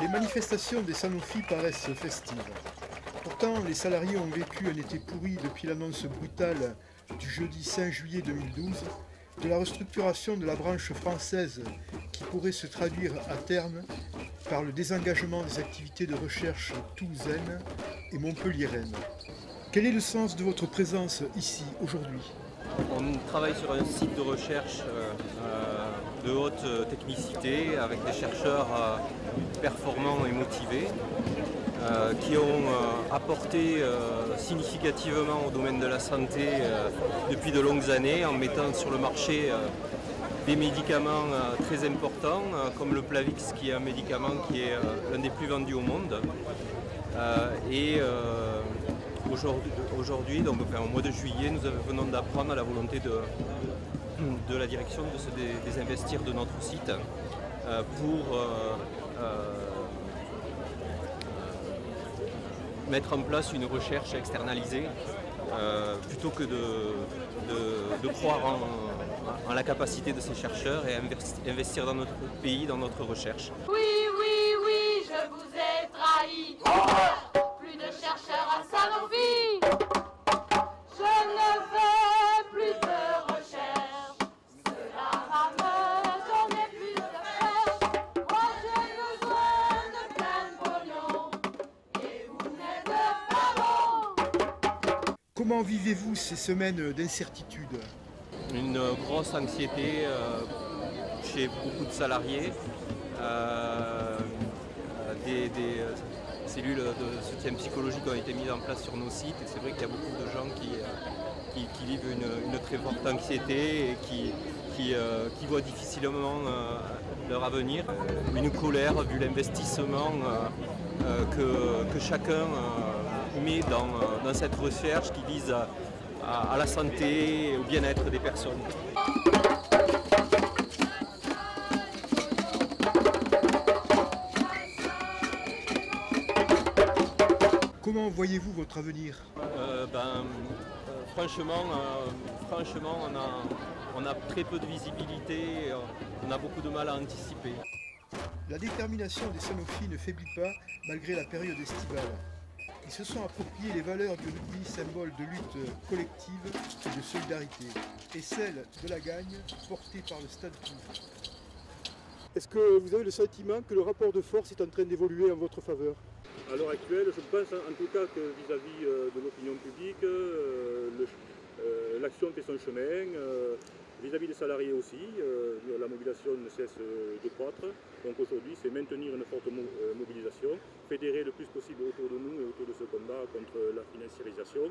Les manifestations des Sanofi paraissent festives. Pourtant, les salariés ont vécu un été pourri depuis l'annonce brutale du jeudi 5 juillet 2012 de la restructuration de la branche française qui pourrait se traduire à terme par le désengagement des activités de recherche toulousaines et montpelliéraines. Quel est le sens de votre présence ici aujourd'hui ? On travaille sur un site de recherche de haute technicité avec des chercheurs performants et motivés qui ont apporté significativement au domaine de la santé depuis de longues années en mettant sur le marché des médicaments très importants comme le Plavix qui est un médicament qui est l'un des plus vendus au monde. Aujourd'hui, donc au mois de juillet, nous venons d'apprendre la volonté de la direction de se désinvestir de notre site pour mettre en place une recherche externalisée plutôt que de croire en la capacité de ces chercheurs et investir dans notre pays, dans notre recherche. Oui, je vous ai trahi. Plus de chercheurs à Sanofi. Je ne veux plus de recherche. Cela va me donner plus de fraîche. Moi j'ai besoin de plein de pognon. Et vous n'êtes pas bon. Comment vivez-vous ces semaines d'incertitude ? Une grosse anxiété chez beaucoup de salariés. Des cellules de soutien psychologique ont été mises en place sur nos sites et c'est vrai qu'il y a beaucoup de gens qui vivent une très forte anxiété et qui voient difficilement leur avenir. Une colère vu l'investissement que chacun met dans cette recherche qui vise à la santé et au bien-être des personnes. Comment voyez-vous votre avenir ? Franchement, on a très peu de visibilité, on a beaucoup de mal à anticiper. La détermination des Sanofi ne faiblit pas malgré la période estivale. Ils se sont appropriés les valeurs du rugby, symbole de lutte collective et de solidarité, et celle de la gagne portée par le Stade Toulousain. Est-ce que vous avez le sentiment que le rapport de force est en train d'évoluer en votre faveur ? À l'heure actuelle, je pense en tout cas que vis-à-vis de l'opinion publique, l'action fait son chemin. Vis-à-vis des salariés aussi, la mobilisation ne cesse de croître. Donc aujourd'hui, c'est maintenir une forte mobilisation, fédérer le plus possible autour de nous et autour de ce combat contre la financiarisation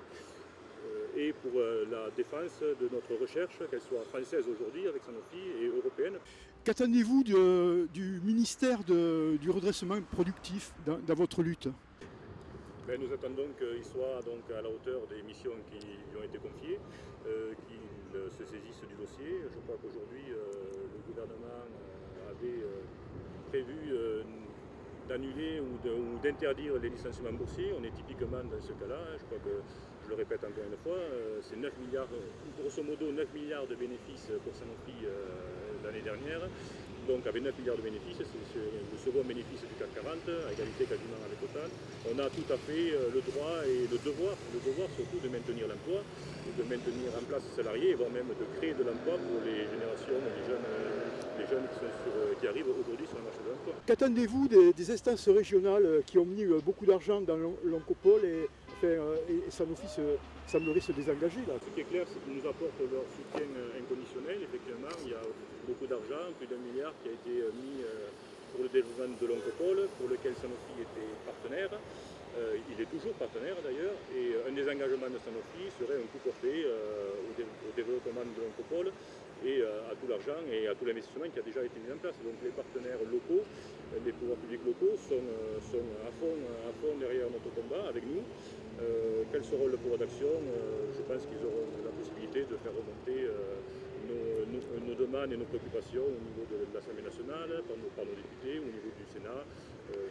et pour la défense de notre recherche, qu'elle soit française aujourd'hui avec Sanofi et européenne. Qu'attendez-vous du ministère du redressement productif dans votre lutte ? Nous attendons qu'il soit donc à la hauteur des missions qui lui ont été confiées, qu'il se saisisse du dossier. Je crois qu'aujourd'hui, le gouvernement avait prévu d'annuler ou d'interdire les licenciements boursiers. On est typiquement dans ce cas-là. Je crois que, je le répète encore une fois, c'est 9 milliards, grosso modo 9 milliards de bénéfices pour Sanofi l'année dernière. Donc avec 9 milliards de bénéfices, c'est le second bénéfice du CAC 40, à égalité quasiment avec Total. On a tout à fait le droit et le devoir surtout de maintenir l'emploi, de maintenir en place les salariés, voire même de créer de l'emploi pour les générations, les jeunes qui arrivent aujourd'hui sur le marché de l'emploi. Qu'attendez-vous des instances régionales qui ont mis beaucoup d'argent dans l'oncopole et Sanofi semblerait se désengager là. Ce qui est clair, c'est qu'ils nous apportent leur soutien inconditionnel. Effectivement, il y a beaucoup d'argent, plus d'1 milliard qui a été mis pour le développement de l'oncopole, pour lequel Sanofi était partenaire. Il est toujours partenaire d'ailleurs, et un des engagements de Sanofi serait un coup porté au développement de l'oncopole et à tout l'argent et à tout l'investissement qui a déjà été mis en place. Donc les partenaires locaux, les pouvoirs publics locaux sont à fond derrière notre combat avec nous. Quel sera le pouvoir d'action? Je pense qu'ils auront la possibilité de faire remonter nos demandes et nos préoccupations au niveau de l'Assemblée nationale, par nos députés, au niveau du Sénat.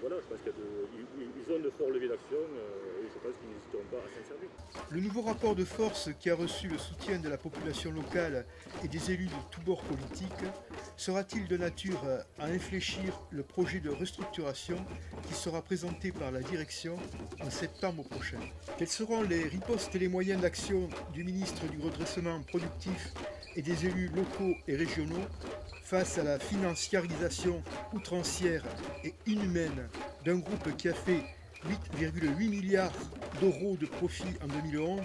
Voilà, je pense qu'ils ont de forts leviers d'action et je pense qu'ils n'hésiteront pas à s'en servir. Le nouveau rapport de force qui a reçu le soutien de la population locale et des élus de tous bords politiques sera-t-il de nature à infléchir le projet de restructuration qui sera présenté par la direction en septembre prochain? Quelles seront les ripostes et les moyens d'action du ministre du Redressement productif et des élus locaux et régionaux face à la financiarisation outrancière et inhumaine d'un groupe qui a fait 8,8 milliards d'euros de profit en 2011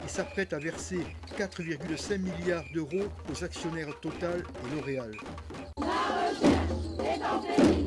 et s'apprête à verser 4,5 milliards d'euros aux actionnaires Total et L'Oréal? La recherche est en péril.